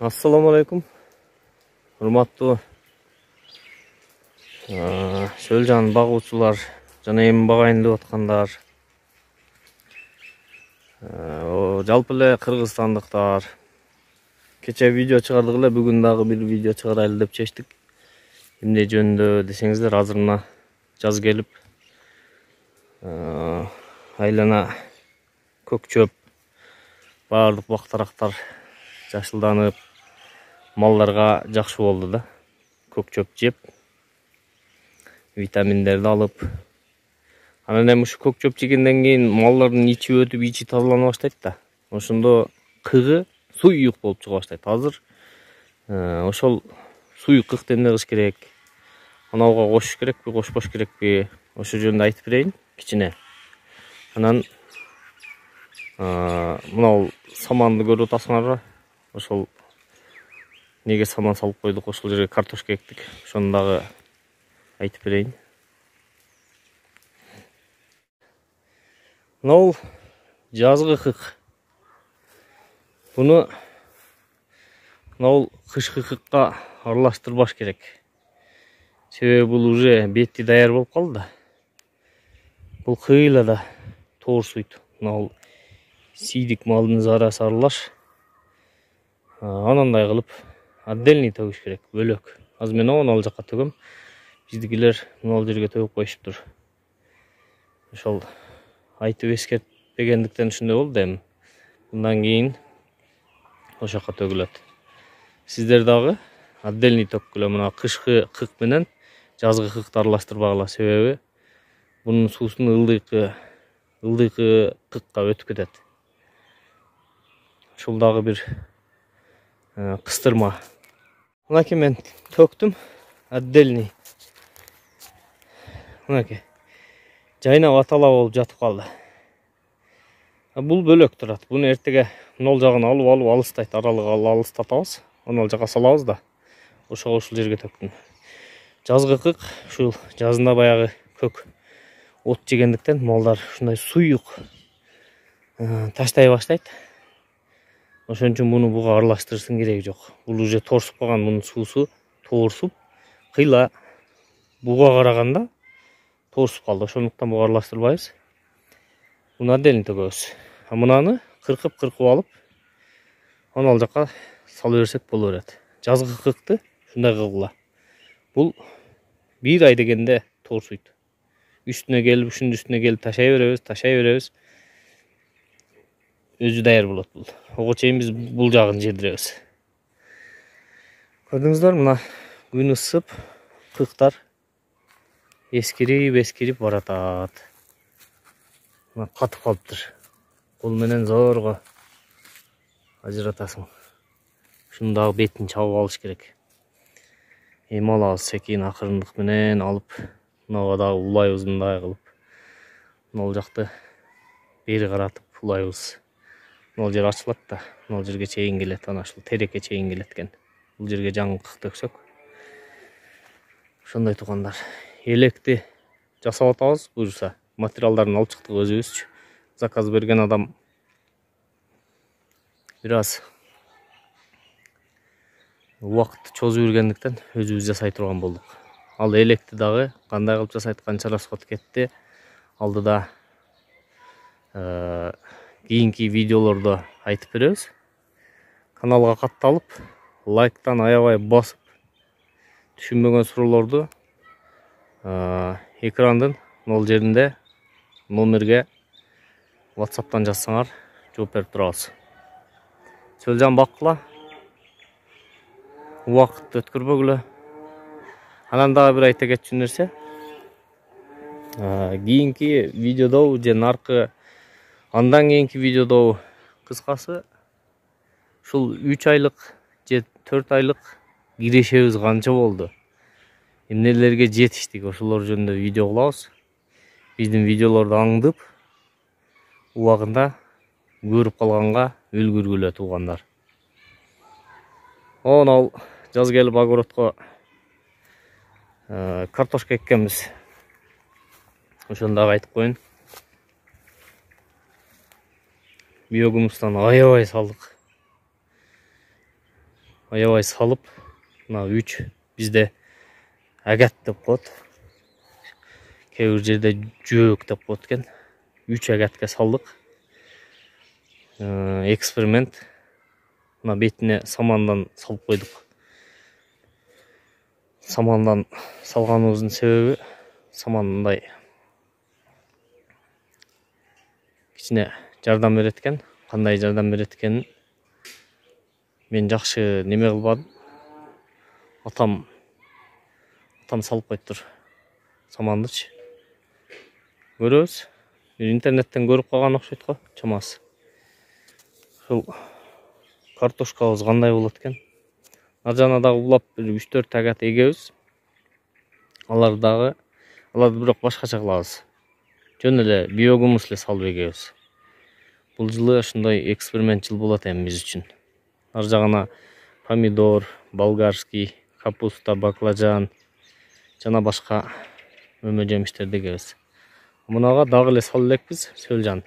Assalamu alaikum. Урматтуу шөл жан багуучулар жана эми багайын деп аткандар, жалпы эле кыргызстандыктар. Кече видео чыгардык эле, бүгүн дагы бир видео чыгарайлы деп чечтик. Эмне жөнүндө десеңиздер, азыр мына жаз келип, айлана көк чөп, баардык бактарактар жашылданып, малдарга жакшы болду да. Көк чөп жеп, витаминдерди алып, анан эми ушу көк чөп жегенден кийин малдардын ичи өтүп, ичи тазалана баштайт да. Ошондо кыгы суюк болуп чыга баштайт. Азыр ошол суюк кыкты эмне кылыш керек? Анауга кошуш керекпи, кошпош керекпи? Ошо жөнүндө айтып берейин кичине. Анан мынау саманды көрүп атасыңарбы? Ошол неге саман салып койдук, ошол жерге картошка эктик. Ошону дагы айтып берейин. Мынау жазгы кык. Буну мынау кышкы кыкка аралаштырбаш керек. Себеби бул уже бети даяр болуп калды да. Бул кыйла да тоорсуйт. Мынау сийдик малдын зарасы аралаш. Анандай кылып отдельный төгүш керек, бөлөк. Азыр мен ал жакка төгөм. Биздикилер мына жерге төгүп коюшуптур. Ошол айтып эскертпегендиктен ушундай болду эми. Мындан кийин ошол жакка төгүлөт. Сиздер дагы отдельный төккүлө, мына кышкы кык менен жазгы кыкты аралаштырбагыла, себеби бунун суусун ылдыйкы кыкка өтүп кетет. Ушул дагы бир кыстырма. Мынакей мен төктүм отдельный. Мынакей жайнап атала болуп жатып калды. Бул бөлөк турат. Буну эртеге мынол жагын алып алыстайт, аралыгы алыстатабыз. Аны ал жака салабыз да. Ошого ушул жерге төктүм. Жазгы кык, ушул жазында баягы көк от жегендиктен малдар ушундай суюк таштай баштайт. Ошон үчүн буну буга аралаштырыштын кереги жок. Бул уже торсуп калган, мунун суусу тоорсуп, кыйла буга караганда торсуп калды. Ошондуктан буга аралаштырбайбыз. Буну отдельно төгөбүз. Мынаны кыркып алып, аны ал жака салып берсек боло берет. Жазгы кыкты ушундай кылгыла. Бул бир ай дегенде торсуйт. Ушунун үстүнө келип ташай беребиз. Өзү даяр болот бул. Ого чейин биз бул жагын жедиребиз. Көрдүңүздөр, мына күн ысып, кыктар эскирип баратат. Мына катып калыптыр. Кол менен зорго ажыратасың. Ушуну дагы бетин чабып алыш керек. Эми алабыз, секин акырындык менен алып, мынага дагы улайбыз мындай кылып. Мына жакты бери каратып улайбыз. Мына жер ачылат да, мына жерге чейин келет, ана ушул терекке чейин келет экен. Бул жерге жаңы кык төксөк. Ошондой туугандар. Электи жасап атабыз, буюрса. Материалдарын алып чыктык өзүбүзчү. Заказ берген адам бир аз убакытты чозуп жүргөндүктөн өзүбүз жасай турган болдук. Ал электи дагы кандай кылып жасайт, канча расход кетти, алдыда кийинки видеолордо айтып беребиз. Каналга катталып, лайктан аябай басып, түшүнбөгөн суроолорду экрандын мол жеринде номерге WhatsApp'тан жазсаңар, жооп берип турабыз. Сөлжан баккыла, убакытты өткөрбөгүлө. Анан дагы бир айта кетчү нерсе, кийинки видеодо же наркы андан кийинки видеодо кыскасы ушул 3 айлык же 4 айлык кирешебиз канча болду, эмнелерге жетиштик, ошолор жөнүндө видео кылабыз. Биздин видеолорду аңдып, убагында көрүп калганга үлгүргүлө туугандар. Ал жаз келип огородко картошка эккенбиз. Ошону дагы айтып коеюн. Биогумустан аябай салдык. аябай салып, мына 3 бизде агат деп коет. Кээ бир жерде жөөк деп коет экен. 3 агатка салдык. Эксперимент. Мына бетине самандан салып койдук. Самандан салганыбыздын себеби саман мындай кичине жардам берет экен. Кандай жардам берет экенин мен жакшы неме кылбадым. Атам салып коюптур самандычы. Көрөбүз. Интернеттен көрүп калган окшойт го, чамасы. Ушул картошкабыз кандай болот экен? Ар жагына дагы улап 3-4 агат эгебиз. Аларды бирок башкача кылабыз. Жөн эле биогумус эле салып эгебиз. Бул жылы ушундай эксперимент жыл болот эми биз үчүн. Ар жагына помидор, болгарский, капуста, баклажан жана башка өмө жемиштерди эгебиз. Мунага дагы эле салып элекпиз, сөлжан.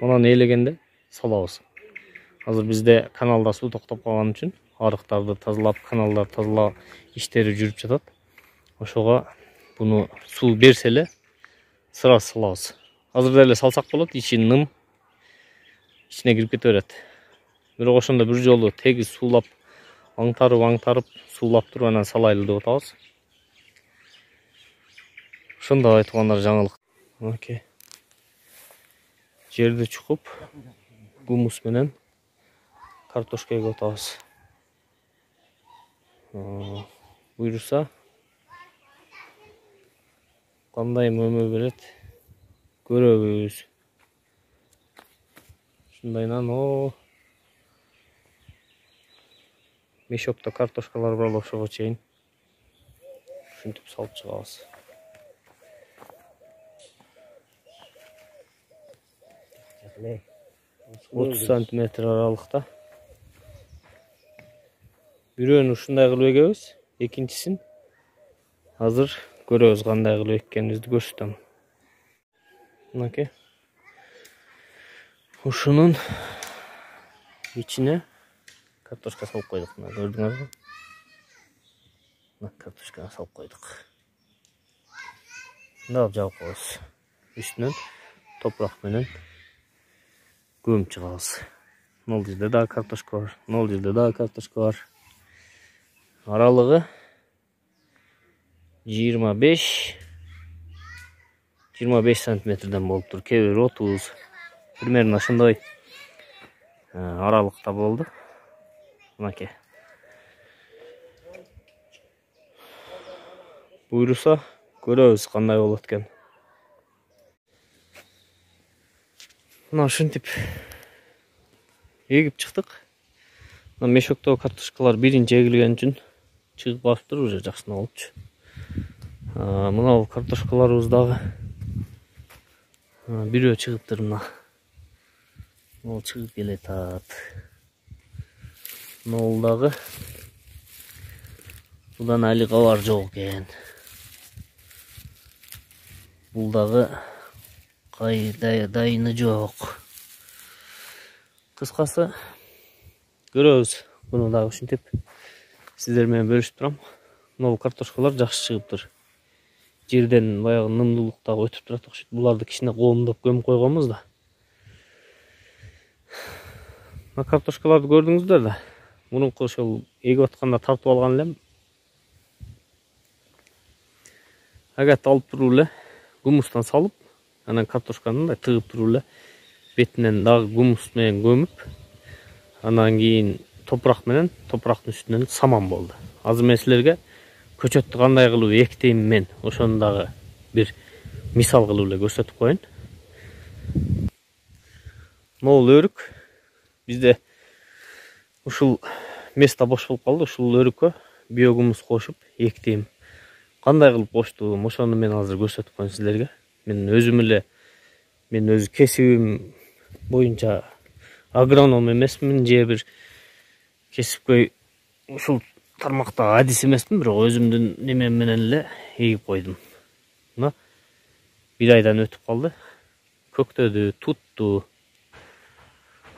Онан ээлегенде салабыз. Азыр бизде каналда суу токтоп калган үчүн арыктарды тазалап, каналдарды тазалап иштери жүрүп жатат. Ошого буну суу берсе эле сразу салабыз. Азыр деле салсак болот, ичи ным, ичине кирип кете берет. Бирок ошондо бир жолу тегиз суулап, аңтарып суулап туруп анан салайлы деп атабыз. Ошондой айтылгандар жаңылык. Окей. Жерди чукуп, гумус менен картошка эгип атабыз. Буйруса кандай өмө берет көрөбүз. Ушундайнан мешокто картошкалар бар ошого чейин ушинтип салып чыгабыз. 30 сантиметр аралыкта. Бирөөнү ушундай кылып эгебиз, экинчисин азыр көрөбүз кандай кылып эккенибизди көрсөтөм. Мынакей. Ушунун ичине картошка салып койдук. Мына көрдүңүзбү? Мына картошканы салып койдук. Мындай жабып коебуз. Үстүнөн топурак менен көмүп чыгабыз. Могул жерде дагы картошка бар. Могул жерде дагы картошка бар. Аралыгы 25 сантиметрден болуп тур. Кээ бир 30. Примерно ошондой аралыкта болду. Мынакей. Буйруса көрөбүз кандай болот экен. Мына ушинтип эгип чыктык. Мына мешоктогу картошкалар биринчи эгилген үчүн чыгып калыптыр, уже жакшына болупчу. Мына бул картошкаларыбыз дагы бирөө чыгыптыр мына. Могул чыгып келетат. Могул дагы будан али кабар жок экен. Бул дагы дайыны жок. Кыскасы көрөбүз. Буну дагы ушинтип сиздер менен бөлүшүп турам. Могул картошкалар жакшы чыгыптыр. Жерден баягы нымдуулук дагы өтүп турат окшойт. Буларды кичине коомдоп көмүп койгонбуз да. Мына картошкаларды көрдүңүздөр да. Мурунку ошол эгип атканда тартып алган элем. Агат алып туруп эле гумустан салып, анан картошканы мындай тыгып туруп эле бетинен дагы гумус менен көмүп, анан кийин топурактын үстүнөн саман болду. Азыр мен силерге көчөттү кандай кылып эктейм мен, ошону дагы бир мисал кылып эле көрсөтүп коеюн. Могул өрүк бизде ушул место бош болуп калды. Ушул өрүккө биогумус кошуп эктейм. Кандай кылып коштум, ошону мен азыр көрсөтүп коеюн силерге. Мен өз кесибим боюнча агроном эмесмин, же бир кесипкөй ушул тармакта адис эмесмин, бирок өзүмдүн немем менен эле эгип койдум. Мына бир айдан өтүп калды. Көктөдү, тутту.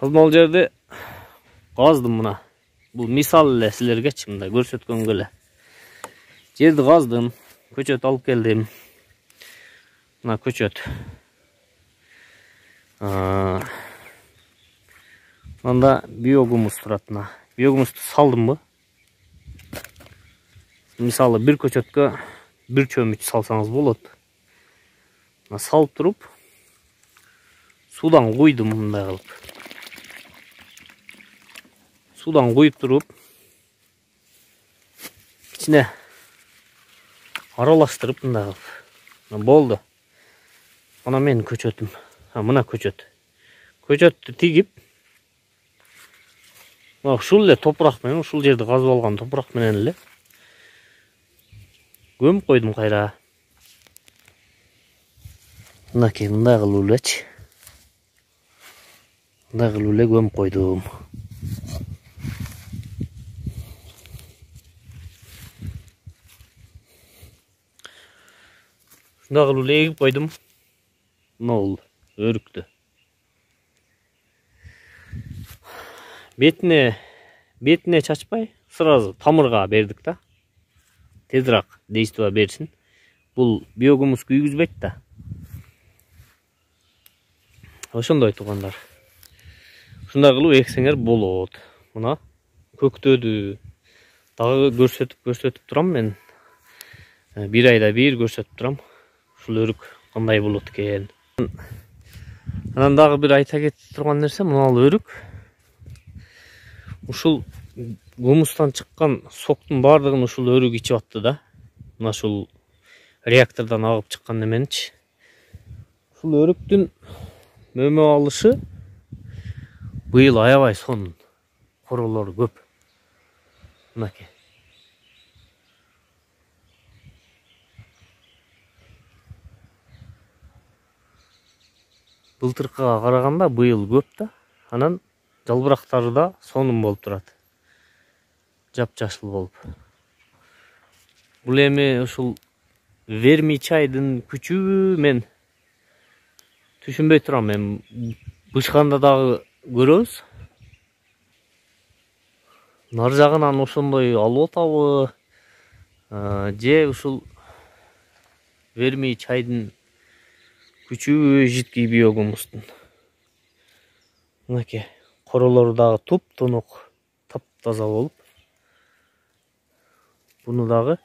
Ал жерде каздым мына. Бұл мисал эле силерге мындай көрсөткөнгө эле. Жерди каздым, көчөт алып келдим. Мына көчөт. Анда биогумус турат. Биогумусту салдымбы? Мисалы бир көчөткө бир чөмүч салсаңыз болот. Салып туруп, судан куйдум мындай кылып. Судан куюп туруп, ичине аралаштырып мындай кылып. Болду. Ана менин көчөтүм. Мына көчөт. Көчөттү тигип, ушул эле топурак менен, ушул жерди казып алган топурак менен эле көмүп койдум кайра. Мынакей мындай кылып элечи. Мындай кылып эле көмүп койдум. Мындай кылып эле эгип койдум. Мына бул өрүктү. Бетине чачпай, сразу тамырга бердик да. Тезирээк действо берсин. Бул биогумус күйгүзбөйт да. Ошондой туугандар. Ушундай кылып эксеңер болот. Мына көктөдү. Дагы көрсөтүп турам мен. Бир айда бир көрсөтүп турам. Ушул өрүк кандай болот экен. Анан дагы бир айта кетип турган нерсе, мына өрүк. Ушул гумустан чыккан соктун бардыгын ушул өрүк ичип атты да. Мына ушул реактордан агып чыккан неменичи. Ушул өрүктүн мөмө алышы быйыл аябай сонун. Королору көп. Мынакей. Былтыркыга караганда быйыл көп да. Анан жалбырактары да сонун болуп турат. Жапжашыл болуп. Бул эми ушул вермичайдын күчүбү мен түшүнбөй турам. Эми бышканда дагы көрөбүз. Нар жагынан ошондой алып атабы, же ушул вермичайдын күчүбү жидкий биогумустун. Мынакей королору дагы туп-тунук, таптаза болуп. Буну дагы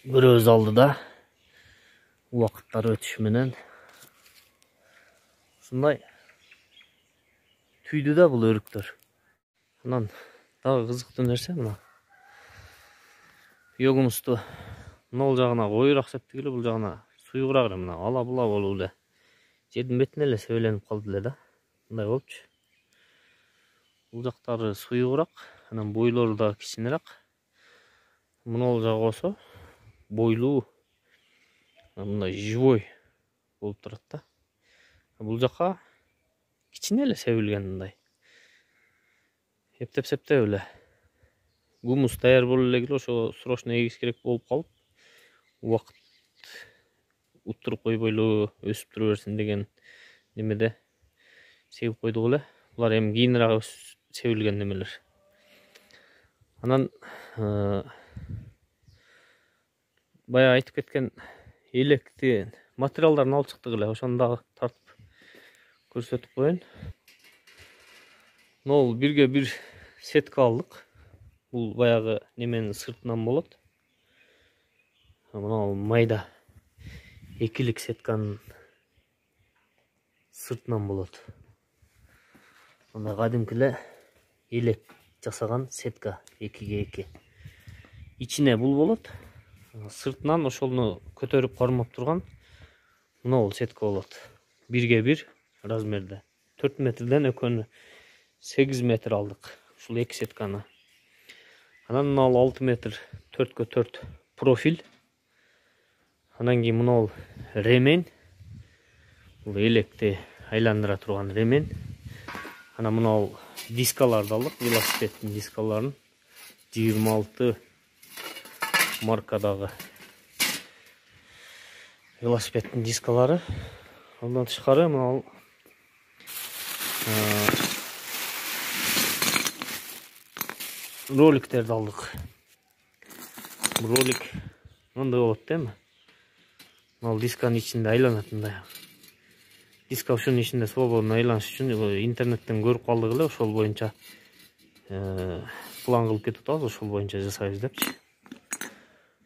көрөбүз алдыда. Убакыттар өтүшү менен ушундай түйдү да бул өрүктөр. Анан дагы кызыктуу нерсе мына. Биогумусту мына жагына коюураак септигиле, бул жагына суюгураак эле, мына ала-була болуп эле. Жердин бетине эле себеленип калды эле да. Мындай болупчу. Бул жактары суюгураак, анан бойлору да кичинераак. Мына жагы болсо бойлуу, мындай живой болуп турат да. Бул жакка кичине эле себилген мындай. Эптеп эле. Гумус даяр боло эле келе ошо срочно эгиш керек болуп калып, убакыт уттуруп койбой эле өсүп тура берсин деген немеде себип койдук эле. Булар эми кийинирээк себилген немелер. Анан баягы айтып кеткен электи материалдарын алып чыктык эле. Ошону дагы тартып көрсөтүп коеюн. Нол бирге бир сетка алдык. Бул баягы неменин сыртынан болот. Мына майда экилик сетканын сыртынан болот. Мына кадимки эле элек жасаган сетка 2ге 2. Ичине бул болот. Сыртынан ошону көтөрүп кармап турган мына бул сетка болот. 1ге 1 размерде. 4 метрден экөөнү 8 метр алдык. Ушул 2 сетканы. Анан мына 6 метр 4ге 4 профиль. Анан кийин мына ремень. Бул электи айландыра турган ремень. Анан мына дискаларды алдык, велосипедтин дискаларын. 26 маркадагы велосипедтин дискалары. Андан тышкары мына роликтерди алдык. Бул ролик мындай болот дейм. Ал дисканын ичинде айланатындай. Диска ушунун ичинде свободно айланыш үчүн интернеттен көрүп калдык эле, ошол боюнча план кылып кетип атабыз, ошол боюнча жасайбыз депчи.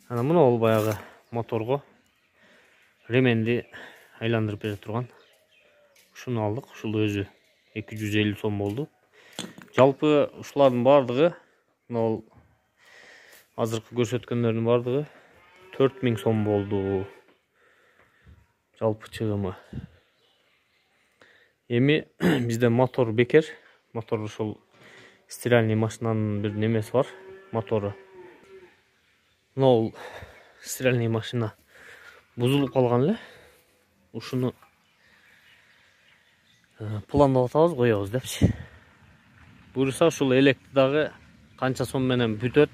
Ана мына ол баягы моторго ременди айландырып бере турган. Ушуну алдык. Ушул өзү 250 сом болду. Жалпы ушулардын бардыгы, мына азыркы көрсөткөндөрдүн бардыгы 4000 сом болду. Жалпы чыгымы. Эми бизде мотор бекер. Мотор ушул стиральный машинанын бир немеси бар, мотору. Мына стиральный машина бузулуп калган эле. Ушуну пландап атабыз, коебуз депчи. Буюрса ушул электи дагы канча сом менен бүтөт,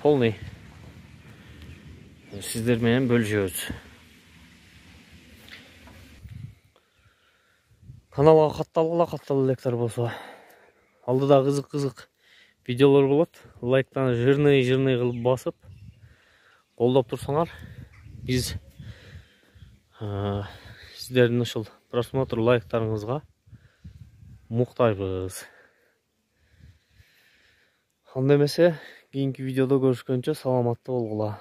полный сиздер менен бөлүшөбүз. Каналга катталгыла электер болсо, алдыда кызык видеолор болот. Лайктан жырный кылып басып колдоп турсаңар, биз сиздердин ушул просмотр лайктарыңызга муктайбыз. Анда эмесе, кийинки видеодо көрүшкөнчө саламатта болгула.